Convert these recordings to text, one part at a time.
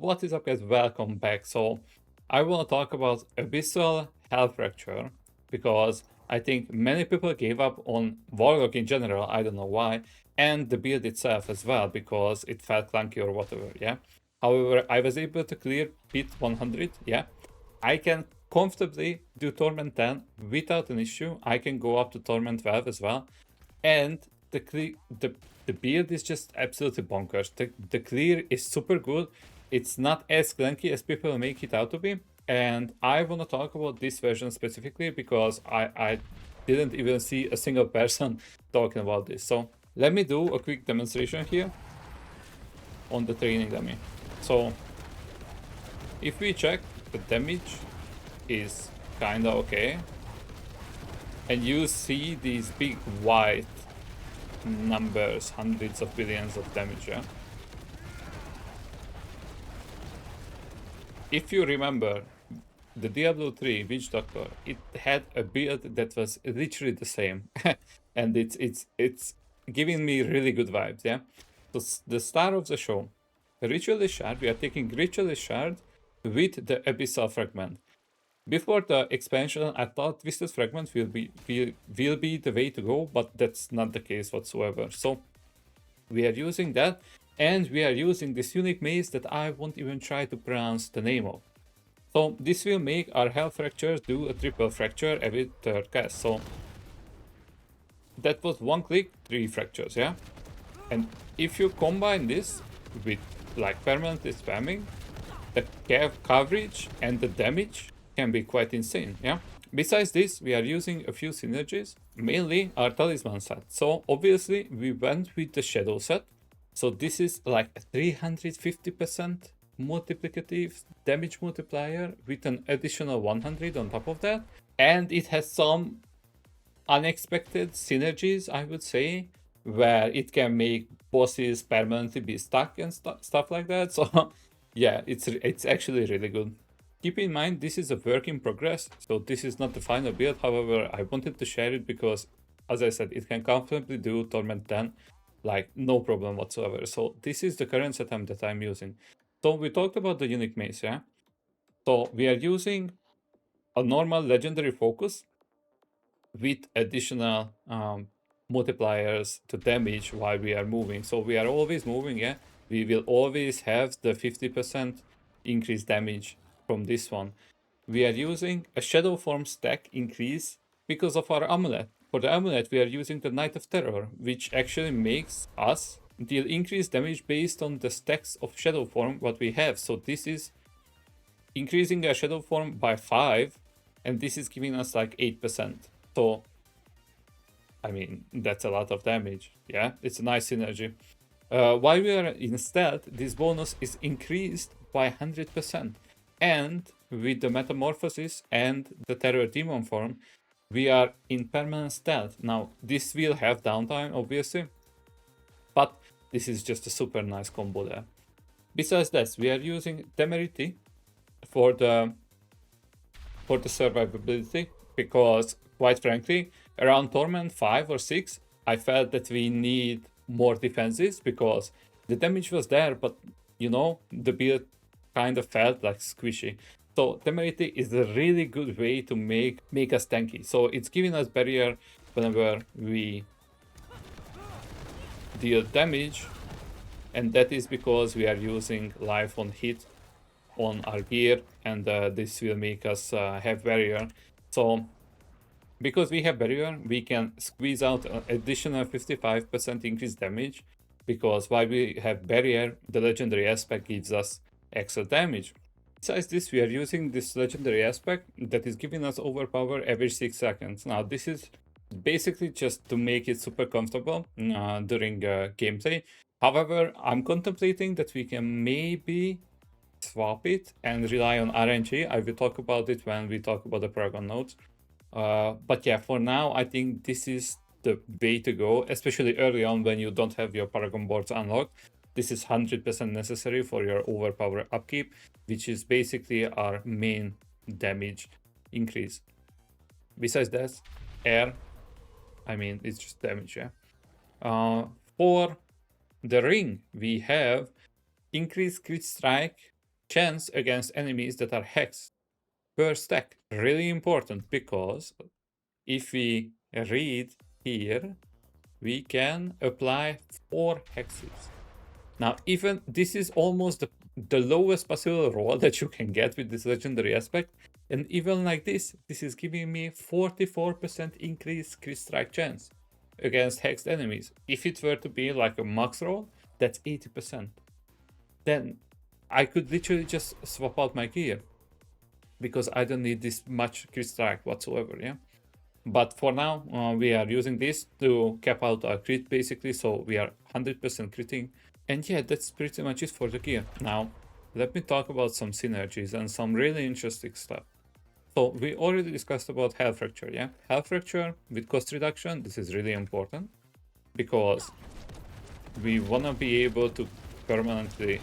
what is up guys, welcome back. So I want to talk about Abyssal HellFracture because I think many people gave up on Warlock in general, I don't know why, and the build itself as well because it felt clunky or whatever, yeah. However, I was able to clear Pit 100, yeah. I can comfortably do Torment 10 without an issue. I can go up to Torment 12 as well. And the build is just absolutely bonkers. The clear is super good. It's not as clunky as people make it out to be. And I want to talk about this version specifically because I didn't even see a single person talking about this. So let me do a quick demonstration here on the training dummy. So if we check, the damage is kinda okay. And you see these big white numbers, hundreds of billions of damage, yeah? If you remember, the Diablo 3 Witch Doctor, it had a build that was literally the same. And it's giving me really good vibes, yeah? So the star of the show, Ritualist Shard, we are taking Ritualist Shard with the Abyssal Fragment. Before the expansion, I thought Twisted Fragment will be the way to go, but that's not the case whatsoever. So we are using that, and we are using this unique maze that I won't even try to pronounce the name of. So this will make our HellFracture do a triple fracture every third cast. So that was one click, 3 fractures, yeah? And if you combine this with like permanently spamming, the coverage and the damage can be quite insane, yeah? Besides this, we are using a few synergies, mainly our talisman set. So obviously we went with the shadow set. So this is like a 350% multiplicative damage multiplier with an additional 100 on top of that. And it has some unexpected synergies, I would say, where it can make bosses permanently be stuck and stuff like that. So yeah, it's actually really good. Keep in mind, this is a work in progress, so this is not the final build. However, I wanted to share it because, as I said, it can comfortably do Torment 10, like no problem whatsoever. So this is the current setup that I'm using. So we talked about the unique mace, yeah? So we are using a normal legendary focus with additional multipliers to damage while we are moving. So we are always moving, yeah? We will always have the 50% increased damage from this one. We are using a shadow form stack increase because of our amulet. For the amulet, we are using the Knight of Terror, which actually makes us deal increased damage based on the stacks of shadow form what we have. So this is increasing our shadow form by 5, and this is giving us like 8%. So, I mean, that's a lot of damage. Yeah, it's a nice synergy. While we are in stealth, this bonus is increased by 100%. And with the metamorphosis and the terror demon form, we are in permanent stealth. Now, this will have downtime, obviously, but this is just a super nice combo there. Besides this, we are using temerity for the survivability, because quite frankly, around Torment 5 or 6, I felt that we need more defenses because the damage was there, but you know, the build kind of felt like squishy. So temerity is a really good way to make us tanky. So it's giving us barrier whenever we deal damage, and that is because we are using life on hit on our gear, and this will make us have barrier. So because we have barrier, we can squeeze out an additional 55% increased damage, because while we have barrier, the legendary aspect gives us extra damage. Besides this, we are using this legendary aspect that is giving us overpower every 6 seconds. Now this is basically just to make it super comfortable during gameplay. However, I'm contemplating that we can maybe swap it and rely on RNG. I will talk about it when we talk about the Paragon nodes. But yeah, for now, I think this is the way to go, especially early on when you don't have your Paragon boards unlocked. This is 100% necessary for your overpower upkeep, which is basically our main damage increase. Besides that, air, I mean, it's just damage, yeah. For the ring, we have increased crit strike chance against enemies that are hexed per stack. Really important, because if we read here, we can apply 4 hexes. Now, even this is almost the lowest possible roll that you can get with this legendary aspect. And even like this is giving me 44% increased crit strike chance against hexed enemies. If it were to be like a max roll, that's 80%. Then I could literally just swap out my gear, because I don't need this much crit strike whatsoever, yeah? But for now, we are using this to cap out our crit, basically, so we are 100% critting. And yeah, that's pretty much it for the gear. Now, let me talk about some synergies and some really interesting stuff. So we already discussed about HellFracture, yeah? HellFracture with cost reduction, this is really important, because we want to be able to permanently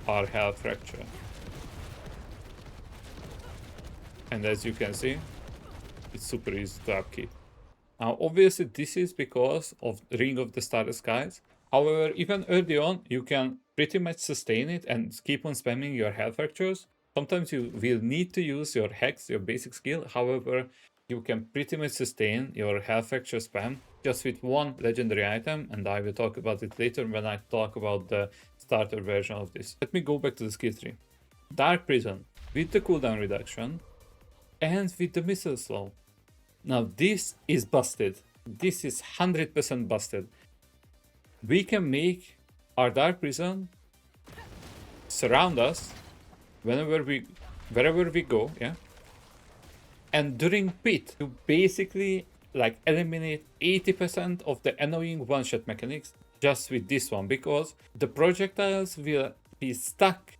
our HellFracture. And as you can see, it's super easy to upkeep. Now, obviously, this is because of Ring of the Starry Skies. However, even early on, you can pretty much sustain it and keep on spamming your HellFractures. Sometimes you will need to use your Hex, your basic skill. However, you can pretty much sustain your HellFracture spam just with one legendary item, and I will talk about it later when I talk about the starter version of this. Let me go back to the skill tree. Dark Prison with the cooldown reduction and with the missile slow. Now this is busted. This is 100% busted. We can make our Dark Prison surround us wherever we go, yeah? And during pit, to basically like eliminate 80% of the annoying one-shot mechanics just with this one, because the projectiles will be stuck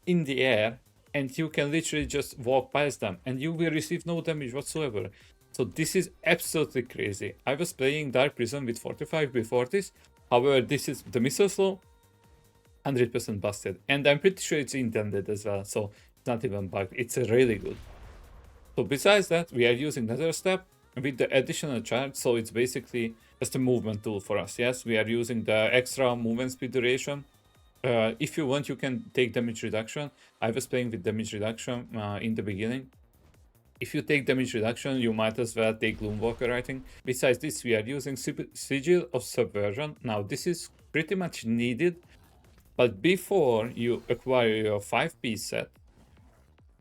in the air and you can literally just walk past them and you will receive no damage whatsoever. So this is absolutely crazy. I was playing Dark Prison with 45 before this. However, this is the missile slow, 100% busted. And I'm pretty sure it's intended as well, so it's not even bugged. It's really good. So besides that, we are using Nether Step with the additional charge, so it's basically just a movement tool for us. Yes, we are using the extra movement speed duration. If you want, you can take damage reduction. I was playing with damage reduction in the beginning. If you take damage reduction, you might as well take Gloomwalker, I think. Besides this, we are using Sigil of Subversion. Now, this is pretty much needed, but before you acquire your 5-piece set,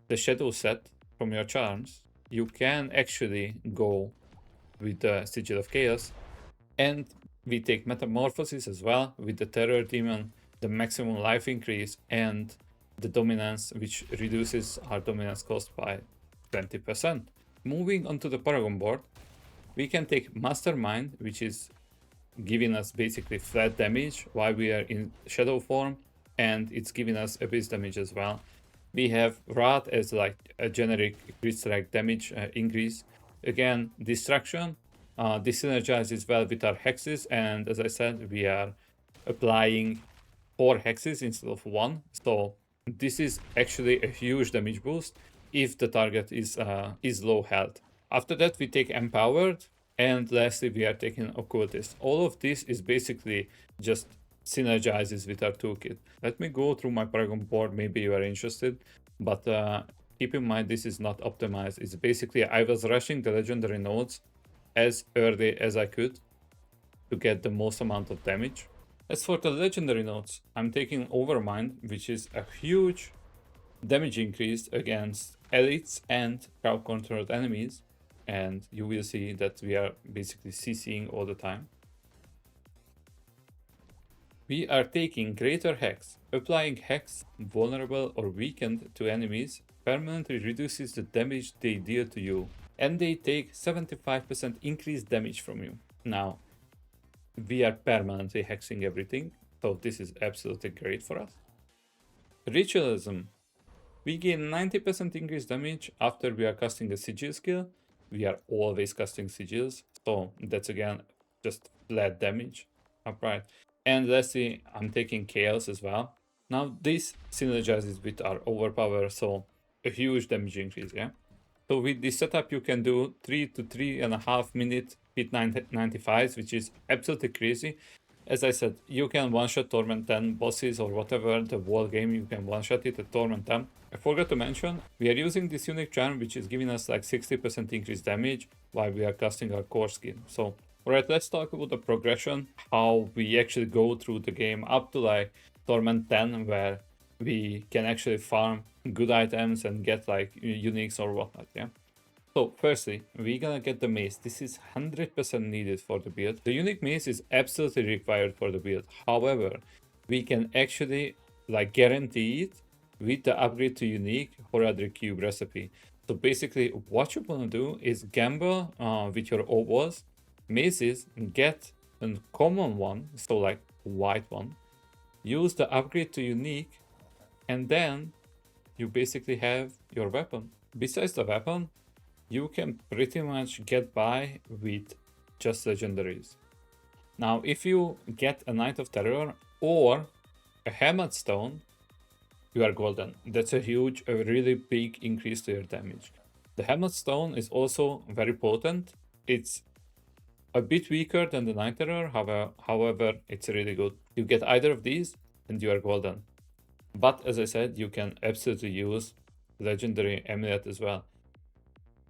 the Shadow set from your charms, you can actually go with the Sigil of Chaos. And we take Metamorphosis as well with the Terror Demon, the maximum life increase, and the Dominance, which reduces our Dominance cost by 20%. Moving on to the Paragon board, we can take Mastermind, which is giving us basically flat damage while we are in shadow form, and it's giving us abyss damage as well. We have Wrath as like a generic crit strike damage increase. Again, Destruction. This synergizes well with our hexes, and as I said, we are applying 4 hexes instead of 1. So this is actually a huge damage boost if the target is low health. After that, we take Empowered, and lastly, we are taking Occultist. All of this is basically just synergizes with our toolkit. Let me go through my Paragon board, maybe you are interested, but keep in mind this is not optimized. It's basically, I was rushing the legendary nodes as early as I could to get the most amount of damage. As for the legendary nodes, I'm taking Overmind, which is a huge damage increase against elites and crowd controlled enemies, and you will see that we are basically CCing all the time. We are taking Greater Hex. Applying Hex, vulnerable or weakened to enemies, permanently reduces the damage they deal to you, and they take 75% increased damage from you. Now, we are permanently hexing everything, so this is absolutely great for us. Ritualism. We gain 90% increased damage after we are casting a sigil skill. We are always casting sigils, so that's again just flat damage. Upright. And lastly, I'm taking Chaos as well. Now this synergizes with our Overpower, so a huge damage increase, yeah? So with this setup, you can do 3 to 3.5 minute hit 95s, which is absolutely crazy. As I said, you can one-shot Torment 10 bosses or whatever, the whole game you can one-shot it at Torment 10. I forgot to mention, we are using this unique charm which is giving us like 60% increased damage while we are casting our core skill. So, alright, let's talk about the progression, how we actually go through the game up to like Torment 10, where we can actually farm good items and get like uniques or whatnot, yeah? So firstly, we're gonna get the mace. This is 100% needed for the build. The unique mace is absolutely required for the build. However, we can actually like guarantee it with the upgrade to unique Horadric Cube recipe. So basically what you wanna do is gamble with your obos, maces, get a common one, so like white one, use the upgrade to unique, and then you basically have your weapon. Besides the weapon, you can pretty much get by with just legendaries. Now, if you get a Knight of Terror or a Hammered Stone, you are golden. That's a really big increase to your damage. The Hammered Stone is also very potent. It's a bit weaker than the Knight Terror, however, it's really good. You get either of these and you are golden. But as I said, you can absolutely use legendary amulet as well.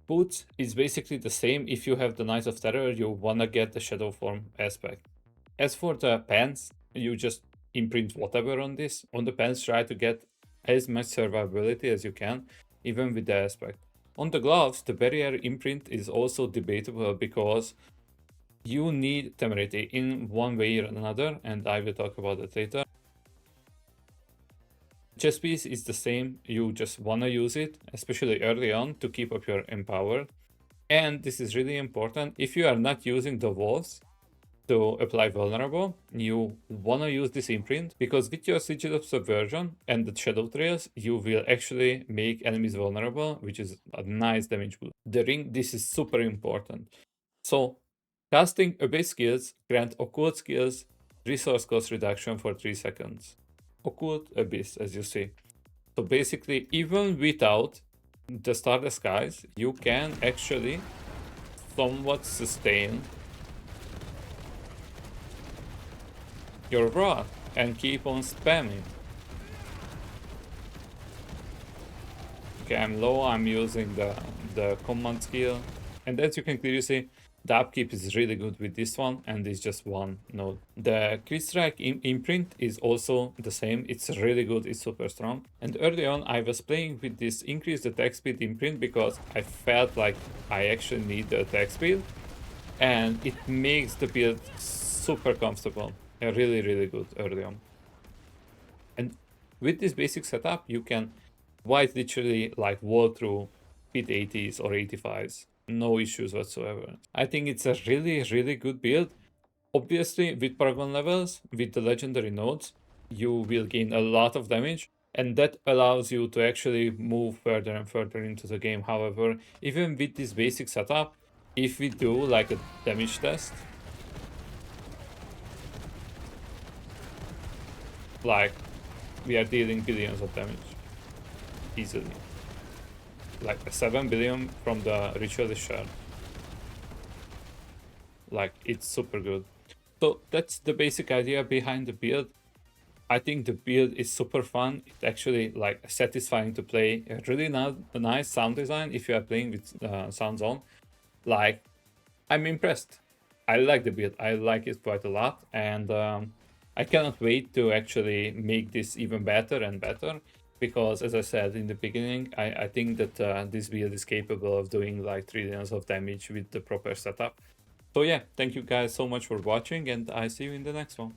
Boots is basically the same. If you have the Knight of Terror, you wanna get the Shadow Form aspect. As for the pants, you just imprint whatever on this. On the pants, try to get as much survivability as you can, even with the aspect. On the gloves, the barrier imprint is also debatable because you need temerity in one way or another, and I will talk about that later. Chest piece is the same, you just wanna use it, especially early on, to keep up your empower. And this is really important, if you are not using the walls to apply vulnerable, you wanna use this imprint, because with your Sigil of Subversion and the Shadow Trails, you will actually make enemies vulnerable, which is a nice damage boost. The ring, this is super important. So, casting Abyss skills grant occult skills resource cost reduction for 3 seconds. Occult Abyss, as you see. So basically, even without the Stardust Skies, you can actually somewhat sustain your wrath and keep on spamming. Okay, I'm low, I'm using the command skill. And as you can clearly see, the upkeep is really good with this one, and it's just one node. The Crit Strike imprint is also the same. It's really good, it's super strong. And early on, I was playing with this increased attack speed imprint because I felt like I actually need the attack speed. And it makes the build super comfortable. Really, really good early on. And with this basic setup, you can quite literally like wall through pit 80s or 85s. No issues whatsoever. I think it's a really, really good build. Obviously, with Paragon levels, with the legendary nodes, you will gain a lot of damage, and that allows you to actually move further and further into the game. However, even with this basic setup, if we do like a damage test, like we are dealing billions of damage easily. Like 7 billion from the ritualist shard. Like, it's super good. So that's the basic idea behind the build. I think the build is super fun. It's actually like satisfying to play. A really nice sound design if you are playing with sounds on. Like, I'm impressed. I like the build. I like it quite a lot, and I cannot wait to actually make this even better and better. Because as I said in the beginning, I think that this build is capable of doing like trillions of damage with the proper setup. So yeah, thank you guys so much for watching, and I see you in the next one.